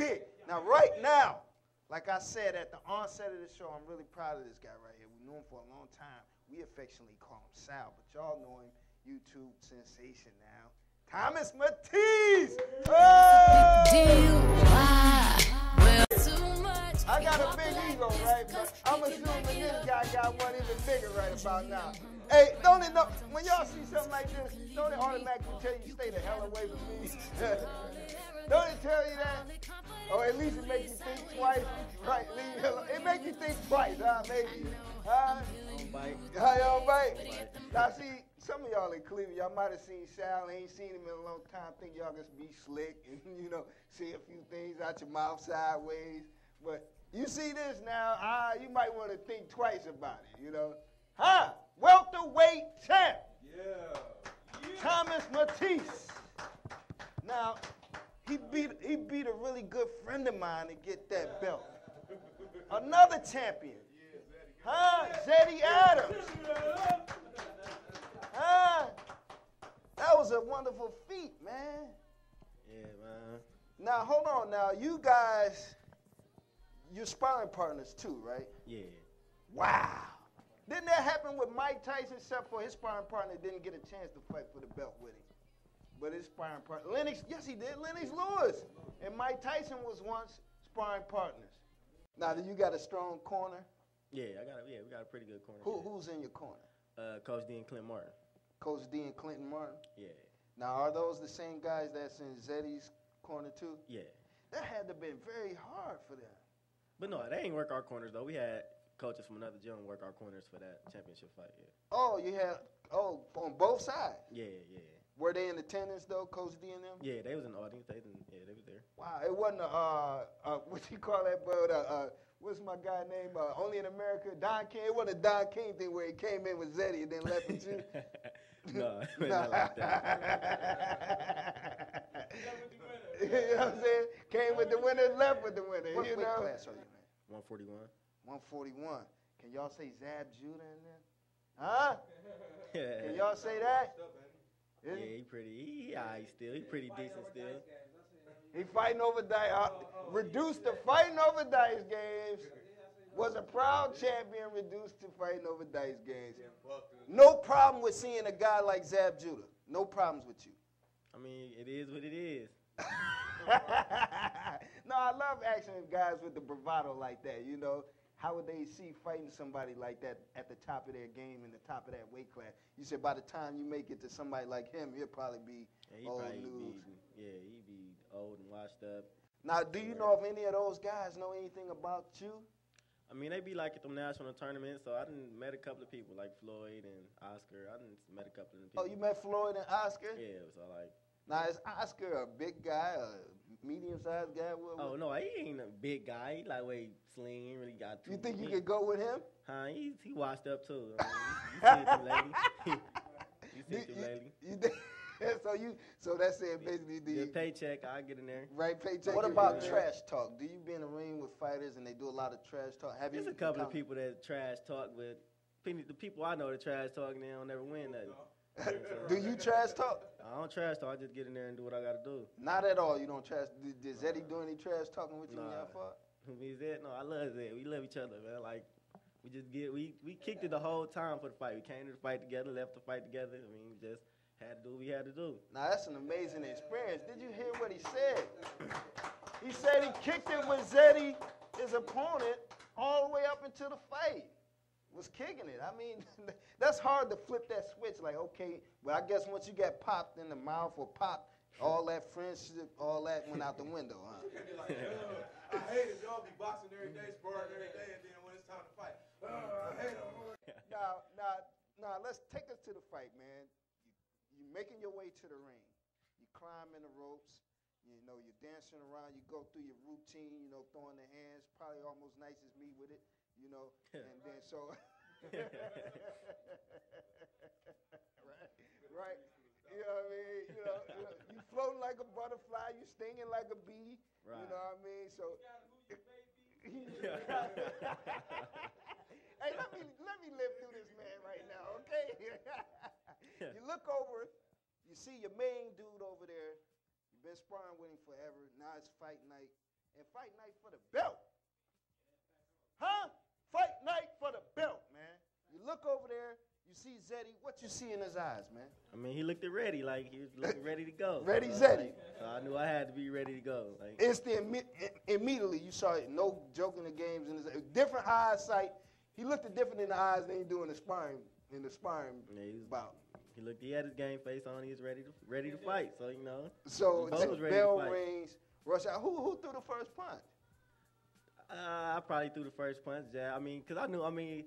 big. Now, right now, like I said at the onset of the show, I'm really proud of this guy right here. We knew him for a long time. We affectionately call him Sal, but y'all know him, YouTube sensation now. Thomas Mattice! Oh! I got a big ego, right? But I'm assuming this guy got one even bigger right about now. Hey, don't it know, when y'all see something like this, don't it automatically tell you stay the hell away from me? Don't it tell you that? Or at least it makes you think twice, right? It makes you think twice, huh? Maybe. Don't bite. Y'all bite? Now see, some of y'all in Cleveland, y'all might have seen Sal, ain't seen him in a long time, think y'all just be slick and, say a few things out your mouth sideways. But you see this now, you might want to think twice about it, welterweight champ. Yeah. Thomas Mattice. Now, he beat a really good friend of mine to get that belt. Another champion. Zeddy Adams. That was a wonderful feat, man. Yeah, man. Now, hold on now. You guys, you're sparring partners too, right? Yeah. Wow. Didn't that happen with Mike Tyson, except for his sparring partner didn't get a chance to fight for the belt with him? But his sparring partner, Lennox, yes he did, Lennox Lewis. And Mike Tyson was once sparring partners. Now, do you got a strong corner? Yeah, we got a pretty good corner. Who's in your corner? Coach D and Clint Martin. Coach D and Clinton Martin? Yeah. Now, are those the same guys that's in Zeddy's corner too? Yeah. That had to have been very hard for them. But no, they ain't work our corners though. We had coaches from another gym work our corners for that championship fight. Yeah. Oh, you had on both sides. Yeah. Were they in attendance though, Coach D and them? Yeah, they was in the audience. They was there. Wow, it wasn't what you call that, but what's my guy name? Only in America, Don King. It wasn't a Don King thing where he came in with Zeddy and then left with you. No, not like that. You know what I'm saying? Came with the winner, left with the winner. What weight class are you in? 141. 141. Can y'all say Zab Judah in there? Huh? Yeah. Can y'all say that? Yeah, he still. He pretty decent still. He fighting over dice. Reduced to fighting over dice games. Was a proud champion reduced to fighting over dice games. No problem with seeing a guy like Zab Judah. No problems with you. I mean, it is what it is. No, I love action guys with the bravado like that, How would they see fighting somebody like that at the top of their game and the top of that weight class? You said by the time you make it to somebody like him, he'll probably be old news. He'd be old and washed up. Now, do you know if any of those guys know anything about you? I mean, they be like at them national tournaments, so I done met a couple of people like Floyd and Oscar. I done met a couple of them people. Oh, you met Floyd and Oscar? Yeah, so like. Now, is Oscar a big guy, a medium-sized guy? Oh, no, he ain't a big guy. He like way slim. He really got two. You think you could go with him? Huh? He washed up too. I mean, you see it, lady. You see it, lady. So that's it, basically. The paycheck, I get in there. Right, paycheck. What about trash talk? Do you be in the ring with fighters and they do a lot of trash talk? There's a couple of people that trash talk, but the people I know that trash talk, and they don't never win nothing. Do you trash talk? I don't trash talk. I just get in there and do what I got to do. Not at all. You don't trash. Did Zeddy do any trash talking with you when y'all fought? Me Zed? No, I love Zed. We love each other, man. Like, we kicked it the whole time for the fight. We came to the fight together, left the fight together. I mean, we just had to do what we had to do. Now, that's an amazing experience. Did you hear what he said? He said he kicked it with Zeddy, his opponent, all the way up into the fight. Was kicking it. I mean, that's hard to flip that switch. Like, okay, but I guess once you get popped in the mouth or popped, all that friendship, all that went out the window, huh? I hate it. Y'all be boxing every day, sparring every day, and then when it's time to fight, I hate it. Now, let's take us to the fight, man. You're making your way to the ring. You climb in the ropes. You're dancing around. You go through your routine, throwing the hands, probably almost nice as me with it. And then so, right, you know what I mean? You floating like a butterfly, you stinging like a bee, right. You know what I mean? So, hey, let me live through this man right now, okay? You look over, you see your main dude over there. You've been sparring with him forever. Now it's fight night. and fight night for the belt. Huh? Fight night for the belt, man. You look over there, you see Zeddy. What you see in his eyes, man? I mean, he looked ready, like he was looking ready to go. Ready, so Zeddy. Like, so I knew I had to be ready to go. Like, Immediately, you saw it. No joking the games in his different eyesight. He looked different in the eyes than he do in the sparring bout. He had his game face on. He was ready to fight. So you know. So the bell rings. Rush out. Who threw the first punch? I probably threw the first punch. Yeah, I mean, cause I knew. I mean,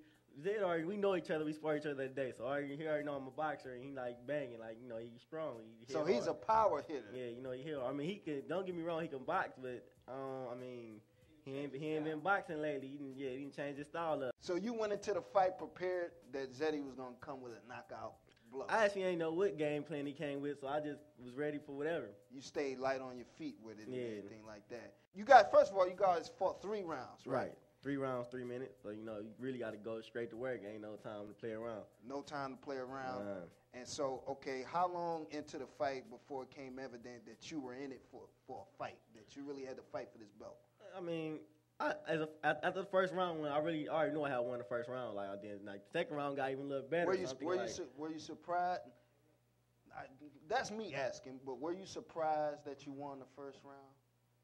we know each other. We spar each other today. So he already know I'm a boxer, and he like banging, like you know, he's strong. So he's a power hitter. Yeah, you know, he hit. I mean, he can. Don't get me wrong, he can box, but I mean, he ain't been boxing lately. He didn't change his style up. So you went into the fight prepared that Zeddy was gonna come with a knockout blow. I actually ain't know what game plan he came with, so I just was ready for whatever. You stayed light on your feet with it and anything like that. You guys, first of all, you guys fought 3 rounds, right? 3 rounds, 3 minutes. So, you know, you really got to go straight to work. Ain't no time to play around. No time to play around. And so, okay, how long into the fight before it became evident that you were in it for a fight, that you really had to fight for this belt? I mean, after the first round, I already knew I had won the first round. Like I did, like the second round got even a little better. Were you surprised? That's me asking, but were you surprised that you won the first round?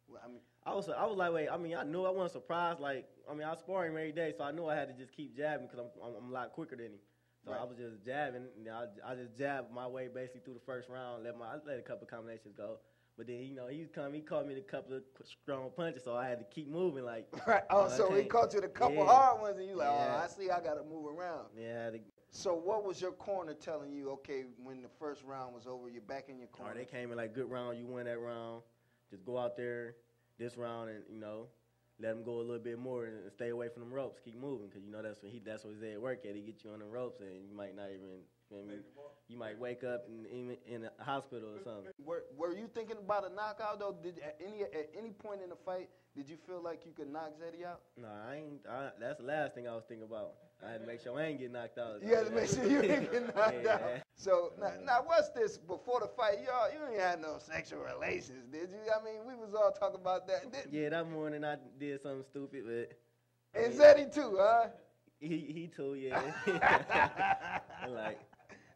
Well, I mean, I was like, wait. I mean, I knew I wasn't surprised. Like, I mean, I spar him every day, so I knew I had to just keep jabbing because I'm a lot quicker than him. So I was just jabbing. And I just jabbed my way basically through the first round. I let a couple of combinations go. But then, you know, he caught me with a couple of strong punches, so I had to keep moving. Like, right. Oh, so he caught you with a couple hard ones, and you like, oh, I see, I got to move around. Yeah. So what was your corner telling you? Okay, when the first round was over, you're back in your corner. They came in like, good round, you win that round. Just go out there this round and, you know, let him go a little bit more and stay away from them ropes. Keep moving, because you know that's what he's at work at. He get you on the ropes, and you might not even. You might wake up in a hospital or something. Were you thinking about a knockout though? At any point in the fight, did you feel like you could knock Zeddy out? No, I ain't. That's the last thing I was thinking about. I had to make sure I ain't get knocked out. You had to make sure you didn't get knocked out. So now what's this? Before the fight, you ain't had no sexual relations, did you? I mean, we was all talking about that. Yeah, that morning I did something stupid, but. And Zeddy too, huh? He too, yeah. Like.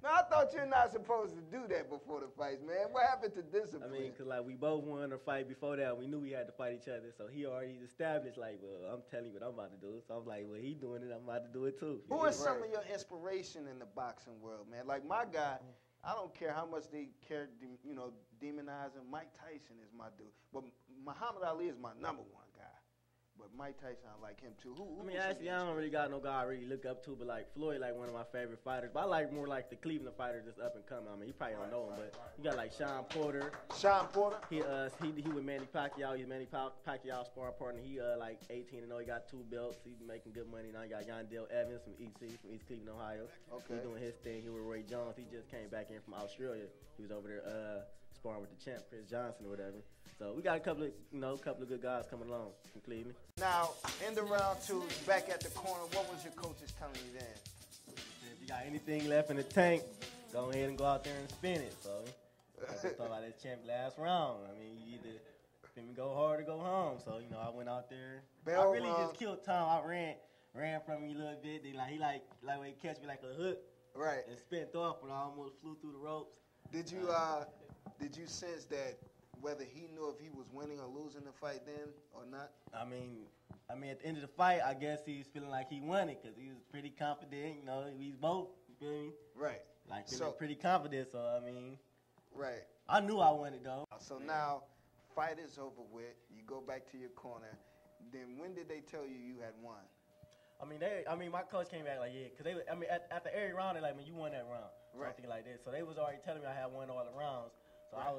Now, I thought you're not supposed to do that before the fights, man. What happened to discipline? I mean, because, like, we both won a fight before that. We knew we had to fight each other. So he already established, like, well, I'm telling you what I'm about to do. So I'm like, well, he doing it. I'm about to do it, too. Who is some of your inspiration in the boxing world, man? Like, my guy, I don't care how much they care, you know, demonize him. Mike Tyson is my dude. But Muhammad Ali is my number 1 guy. But Mike Tyson, I like him too. I mean, actually, I don't really got no guy I really look up to, but like Floyd, like one of my favorite fighters. But I like more like the Cleveland fighters that's up and coming. I mean, you probably don't know him, but you got like Sean Porter. Sean Porter? He with Manny Pacquiao. He's Manny Pacquiao's sparring partner. He like 18 and 0. He got 2 belts. He's making good money now. He got Yandel Evans from East Cleveland, Ohio. Okay. He's doing his thing. He with Roy Jones. He just came back in from Australia. He was over there sparring with the champ, Chris Johnson or whatever. So we got a couple of good guys coming along from Cleveland. Now, in the round 2, back at the corner, what was your coaches telling you then? If you got anything left in the tank, go ahead and go out there and spin it. So I just thought about that champ last round. I mean, you either go hard or go home. So, you know, I went out there. I really just killed time. I ran from him a little bit. Then, he when he catch me like a hook. Right. And spent off, but I almost flew through the ropes. Did you sense that whether he knew if he was winning or losing the fight then or not? I mean, at the end of the fight, I guess he's feeling like he won it because he was pretty confident. You know, he's both. You feel me? Right. Like, feeling pretty confident. So, I mean. Right. I knew I won it, though. So now, fight is over with. You go back to your corner. Then when did they tell you had won? I mean, my coach came back like, yeah, because after every round, they're like, man, you won that round. Right. Something like that. So they was already telling me I had won all the rounds. So I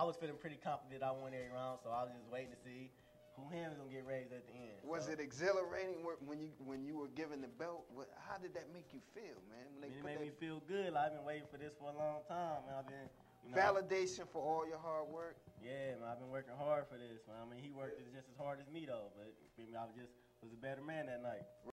was feeling pretty confident I won every round. So I was just waiting to see who hand was gonna get raised at the end. Was it exhilarating when you were given the belt? How did that make you feel, man? It made me feel good. Like, I've been waiting for this for a long time. Man, I've been validation for all your hard work. Yeah, man, I've been working hard for this. Man. I mean, he worked just as hard as me though, but I was a better man that night.